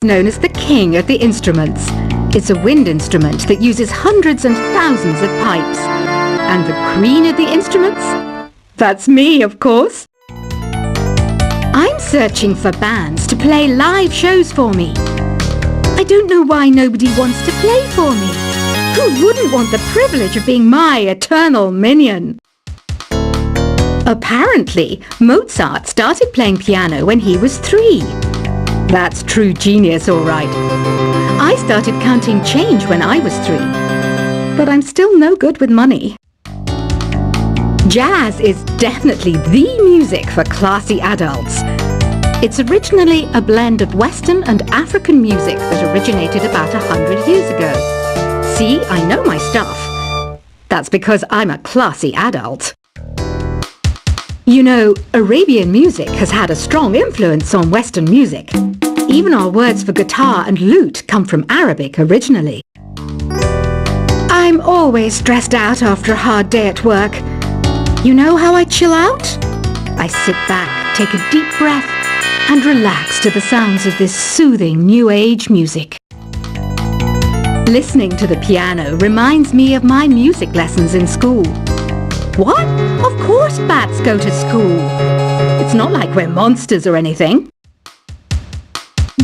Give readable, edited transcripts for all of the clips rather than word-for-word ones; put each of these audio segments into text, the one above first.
Known as the king of the instruments. It's a wind instrument that uses hundreds and thousands of pipes. And the queen of the instruments? That's me, of course. I'm searching for bands to play live shows for me. I don't know why nobody wants to play for me. Who wouldn't want the privilege of being my eternal minion? Apparently, Mozart started playing piano when he was 3. That's true genius, all right. I started counting change when I was 3. But I'm still no good with money. Jazz is definitely the music for classy adults. It's originally a blend of Western and African music that originated about 100 years ago. See, I know my stuff. That's because I'm a classy adult. You know, Arabian music has had a strong influence on Western music. Even our words for guitar and lute come from Arabic originally. I'm always stressed out after a hard day at work. You know how I chill out? I sit back, take a deep breath, and relax to the sounds of this soothing new age music. Listening to the piano reminds me of my music lessons in school. What? Of course bats go to school. It's not like we're monsters or anything.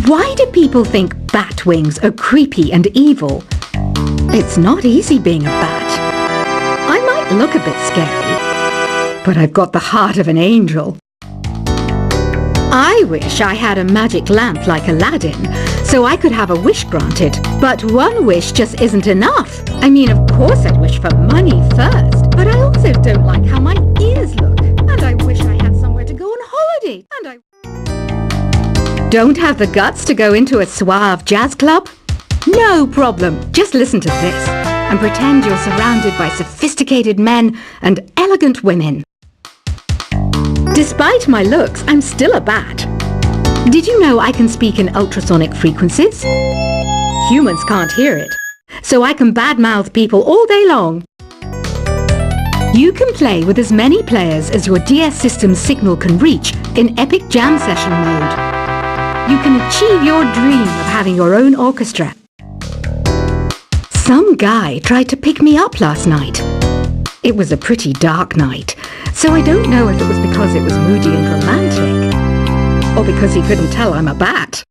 Why do people think bat wings are creepy and evil? It's not easy being a bat. I might look a bit scary, but I've got the heart of an angel. I wish I had a magic lamp like Aladdin, so I could have a wish granted. But one wish just isn't enough. I mean, of course I'd wish for money first, but I also don't like how my ears look. And I wish I had somewhere to go on holiday. And I don't have the guts to go into a suave jazz club? No problem. Just listen to this and pretend you're surrounded by sophisticated men and elegant women. Despite my looks, I'm still a bat. Did you know I can speak in ultrasonic frequencies? Humans can't hear it, so I can badmouth people all day long. You can play with as many players as your DS system's signal can reach in epic jam session mode. You can achieve your dream of having your own orchestra. Some guy tried to pick me up last night. It was a pretty dark night, so I don't know if it was because it was moody and romantic, or because he couldn't tell I'm a bat.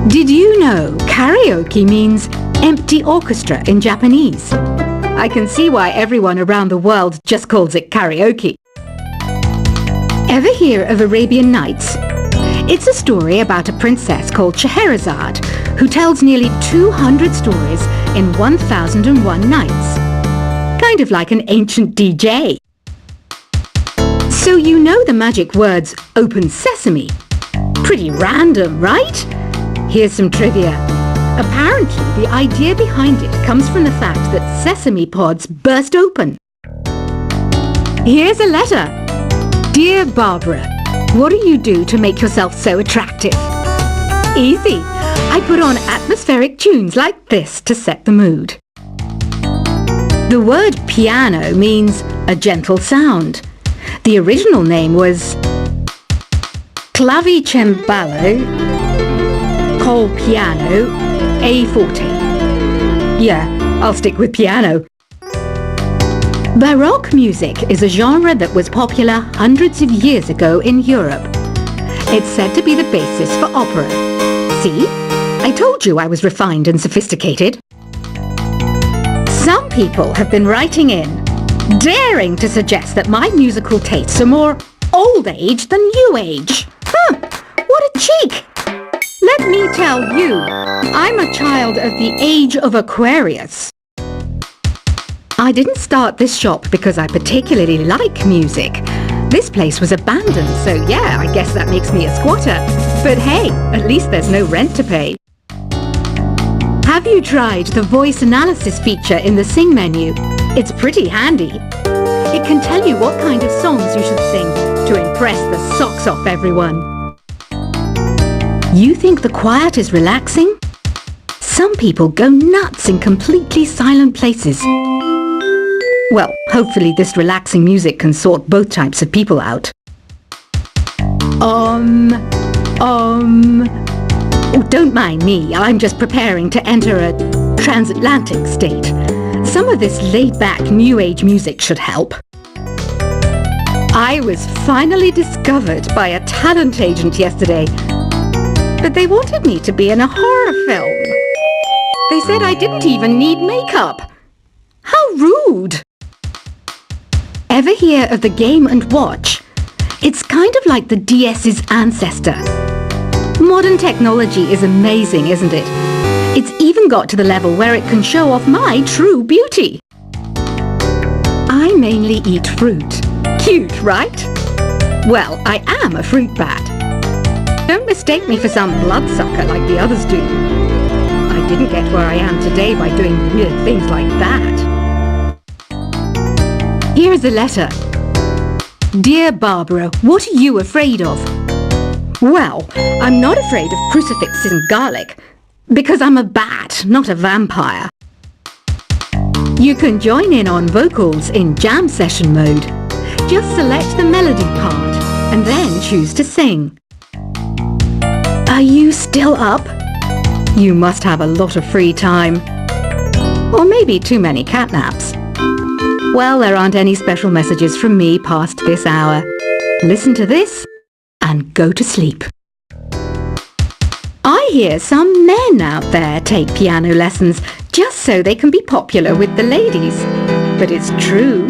Did you know karaoke means empty orchestra in Japanese? I can see why everyone around the world just calls it karaoke. Ever hear of Arabian Nights? It's a story about a princess called Scheherazade, who tells nearly 200 stories in 1001 nights. Kind of like an ancient DJ. So you know the magic words "Open Sesame." Pretty random, right? Here's some trivia. Apparently, the idea behind it comes from the fact that sesame pods burst open. Here's a letter. Dear Barbara, what do you do to make yourself so attractive? Easy. I put on atmospheric tunes like this to set the mood. The word piano means a gentle sound. The original name was clavicembalo col piano a forte. Yeah, I'll stick with piano. Baroque music is a genre that was popular hundreds of years ago in Europe. It's said to be the basis for opera. See? I told you I was refined and sophisticated. Some people have been writing in, daring to suggest that my musical tastes are more old age than new age. What a cheek! Let me tell you, I'm a child of the age of Aquarius. I didn't start this shop because I particularly like music. This place was abandoned, so yeah, I guess that makes me a squatter. But hey, at least there's no rent to pay. Have you tried the voice analysis feature in the Sing menu? It's pretty handy. It can tell you what kind of songs you should sing to impress the socks off everyone. You think the quiet is relaxing? Some people go nuts in completely silent places. Well, hopefully this relaxing music can sort both types of people out. Don't mind me, I'm just preparing to enter a transatlantic state. Some of this laid-back New Age music should help. I was finally discovered by a talent agent yesterday, but they wanted me to be in a horror film. They said I didn't even need makeup. How rude! Ever hear of the Game & Watch? It's kind of like the DS's ancestor. Modern technology is amazing, isn't it? It's even got to the level where it can show off my true beauty. I mainly eat fruit. Cute, right? Well, I am a fruit bat. Don't mistake me for some bloodsucker like the others do. I didn't get where I am today by doing weird things like that. Here's a letter. Dear Barbara, what are you afraid of? Well, I'm not afraid of crucifixes and garlic, because I'm a bat, not a vampire. You can join in on vocals in jam session mode. Just select the melody part and then choose to sing. Are you still up? You must have a lot of free time. Or maybe too many catnaps. Well, there aren't any special messages from me past this hour. Listen to this and go to sleep. I hear some men out there take piano lessons just so they can be popular with the ladies. But it's true,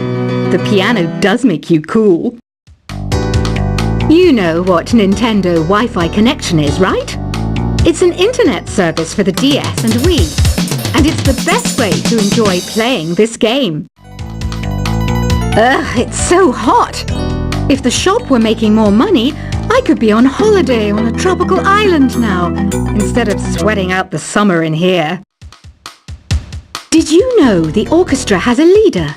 the piano does make you cool. You know what Nintendo Wi-Fi connection is, right? It's an internet service for the DS and Wii, and it's the best way to enjoy playing this game. Ugh, it's so hot! If the shop were making more money, I could be on holiday on a tropical island now, instead of sweating out the summer in here. Did you know the orchestra has a leader?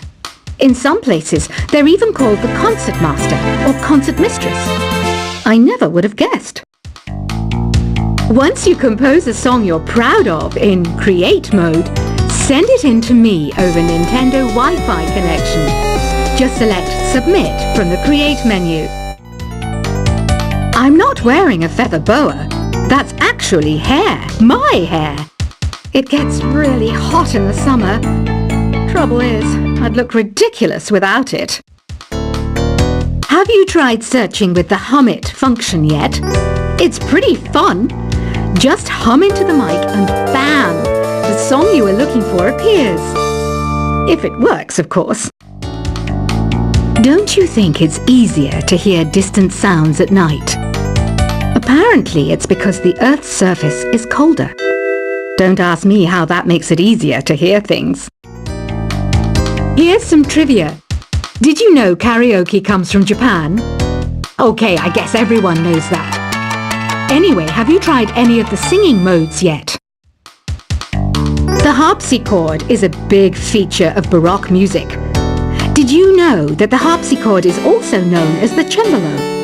In some places, they're even called the concert master or concert mistress. I never would have guessed. Once you compose a song you're proud of in Create mode, send it in to me over Nintendo Wi-Fi connection. Just select Submit from the Create menu. I'm not wearing a feather boa. That's actually hair, my hair. It gets really hot in the summer. Trouble is, I'd look ridiculous without it. Have you tried searching with the Hum It function yet? It's pretty fun. Just hum into the mic and bam! The song you were looking for appears. If it works, of course. Don't you think it's easier to hear distant sounds at night? Apparently it's because the Earth's surface is colder. Don't ask me how that makes it easier to hear things. Here's some trivia. Did you know karaoke comes from Japan? Okay, I guess everyone knows that. Anyway, have you tried any of the singing modes yet? The harpsichord is a big feature of Baroque music. Did you know that the harpsichord is also known as the cembalo?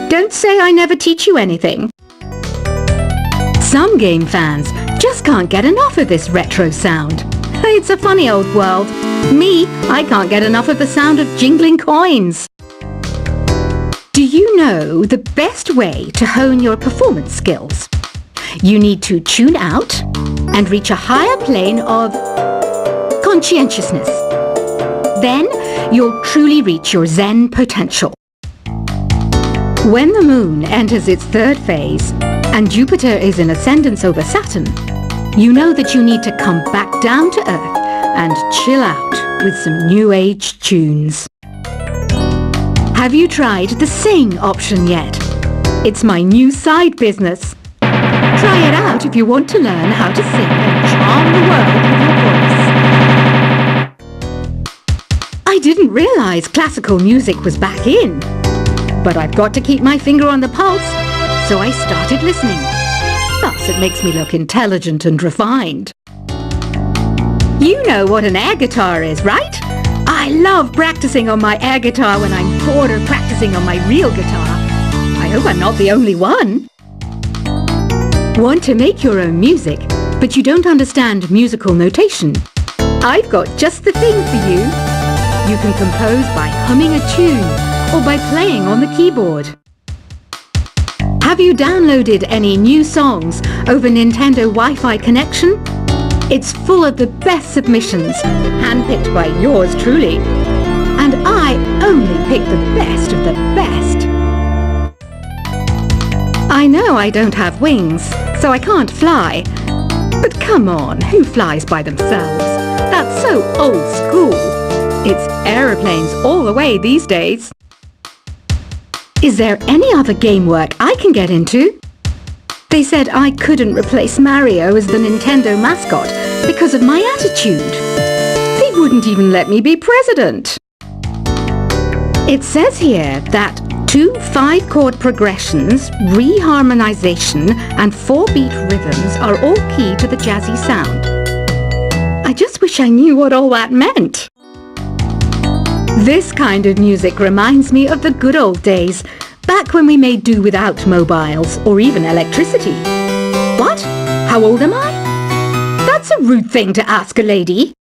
Don't say I never teach you anything. Some game fans just can't get enough of this retro sound. It's a funny old world. Me, I can't get enough of the sound of jingling coins. Do you know the best way to hone your performance skills? You need to tune out and reach a higher plane of conscientiousness. Then you'll truly reach your Zen potential. When the moon enters its third phase and Jupiter is in ascendance over Saturn, you know that you need to come back down to Earth and chill out with some New Age tunes. Have you tried the Sing option yet? It's my new side business. Try it out if you want to learn how to sing and charm the world with your voice. I didn't realize classical music was back in. But I've got to keep my finger on the pulse, so I started listening. Thus, it makes me look intelligent and refined. You know what an air guitar is, right? I love practicing on my air guitar when I'm bored of practicing on my real guitar. I hope I'm not the only one. Want to make your own music, but you don't understand musical notation? I've got just the thing for you. You can compose by humming a tune or by playing on the keyboard. Have you downloaded any new songs over Nintendo Wi-Fi connection? It's full of the best submissions, handpicked by yours truly. And I only pick the best of the best. I know I don't have wings, so I can't fly. But come on, who flies by themselves? That's so old school. It's aeroplanes all the way these days. Is there any other game work I can get into? They said I couldn't replace Mario as the Nintendo mascot because of my attitude. They wouldn't even let me be president. It says here that 2 5-chord progressions, reharmonization, and 4-beat rhythms are all key to the jazzy sound. I just wish I knew what all that meant. This kind of music reminds me of the good old days, back when we made do without mobiles or even electricity. What? How old am I? That's a rude thing to ask a lady.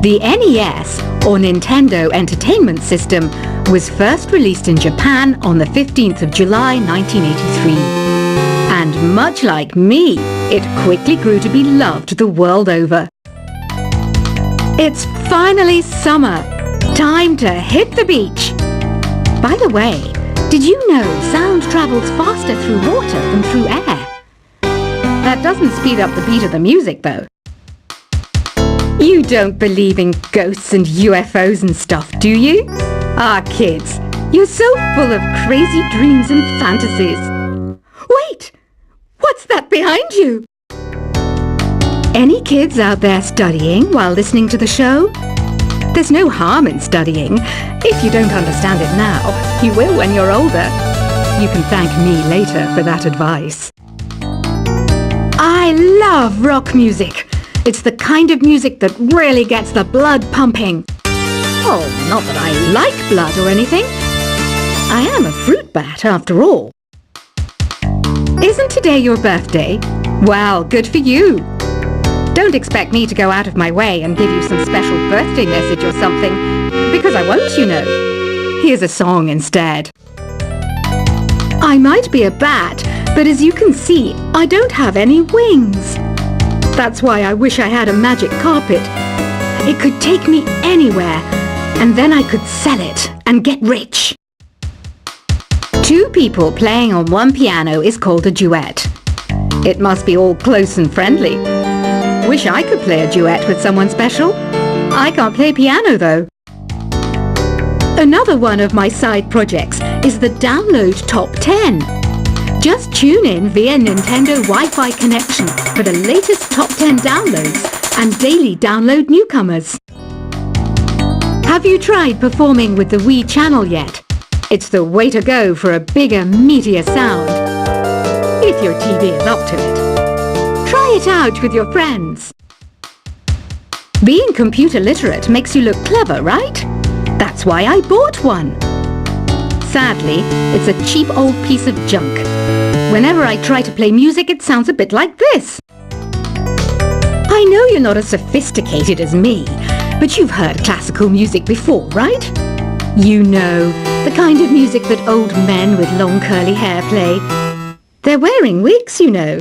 The NES, or Nintendo Entertainment System, was first released in Japan on the 15th of July 1983. And much like me, it quickly grew to be loved the world over. It's finally summer. Time to hit the beach. By the way, did you know sound travels faster through water than through air? That doesn't speed up the beat of the music, though. You don't believe in ghosts and UFOs and stuff, do you? Ah, kids, you're so full of crazy dreams and fantasies. Wait! What's that behind you? Any kids out there studying while listening to the show? There's no harm in studying. If you don't understand it now, you will when you're older. You can thank me later for that advice. I love rock music. It's the kind of music that really gets the blood pumping. Oh, not that I like blood or anything. I am a fruit bat after all. Isn't today your birthday? Well, good for you. Don't expect me to go out of my way and give you some special birthday message or something, because I won't, you know. Here's a song instead. I might be a bat, but as you can see, I don't have any wings. That's why I wish I had a magic carpet. It could take me anywhere, and then I could sell it and get rich. 2 people playing on one piano is called a duet. It must be all close and friendly. Wish I could play a duet with someone special. I can't play piano though. Another one of my side projects is the Download Top 10. Just tune in via Nintendo Wi-Fi connection for the latest top 10 downloads and daily download newcomers. Have you tried performing with the Wii channel yet? It's the way to go for a bigger, meatier sound. If your TV is up to it. Try it out with your friends. Being computer literate makes you look clever, right? That's why I bought one. Sadly, it's a cheap old piece of junk. Whenever I try to play music, it sounds a bit like this. I know you're not as sophisticated as me, but you've heard classical music before, right? You know, the kind of music that old men with long curly hair play. They're wearing wigs, you know.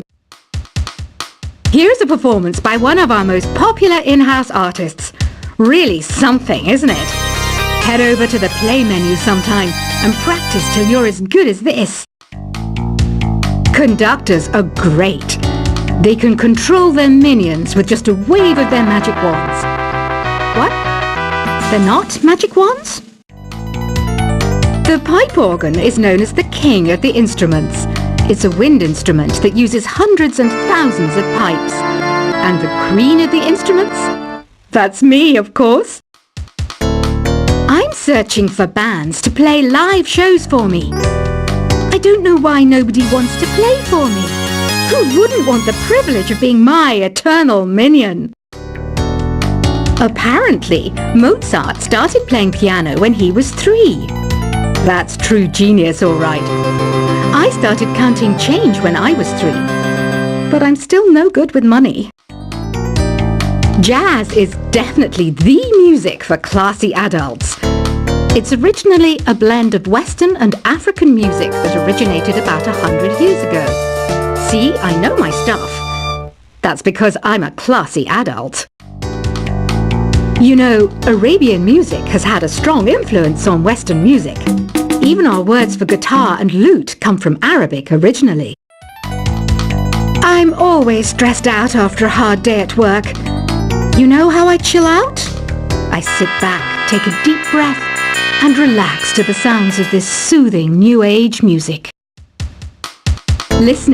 Here's a performance by one of our most popular in-house artists. Really something, isn't it? Head over to the play menu sometime and practice till you're as good as this. Conductors are great. They can control their minions with just a wave of their magic wands. What? They're not magic wands? The pipe organ is known as the king of the instruments. It's a wind instrument that uses hundreds and thousands of pipes. And the queen of the instruments? That's me, of course. I'm searching for bands to play live shows for me. I don't know why nobody wants to play for me. Who wouldn't want the privilege of being my eternal minion? Apparently, Mozart started playing piano when he was 3. That's true genius, all right. I started counting change when I was 3. But I'm still no good with money. Jazz is definitely the music for classy adults. It's originally a blend of Western and African music that originated about 100 years ago. See, I know my stuff. That's because I'm a classy adult. You know, Arabian music has had a strong influence on Western music. Even our words for guitar and lute come from Arabic originally. I'm always stressed out after a hard day at work. You know how I chill out? I sit back, take a deep breath, and relax to the sounds of this soothing new age music. Listening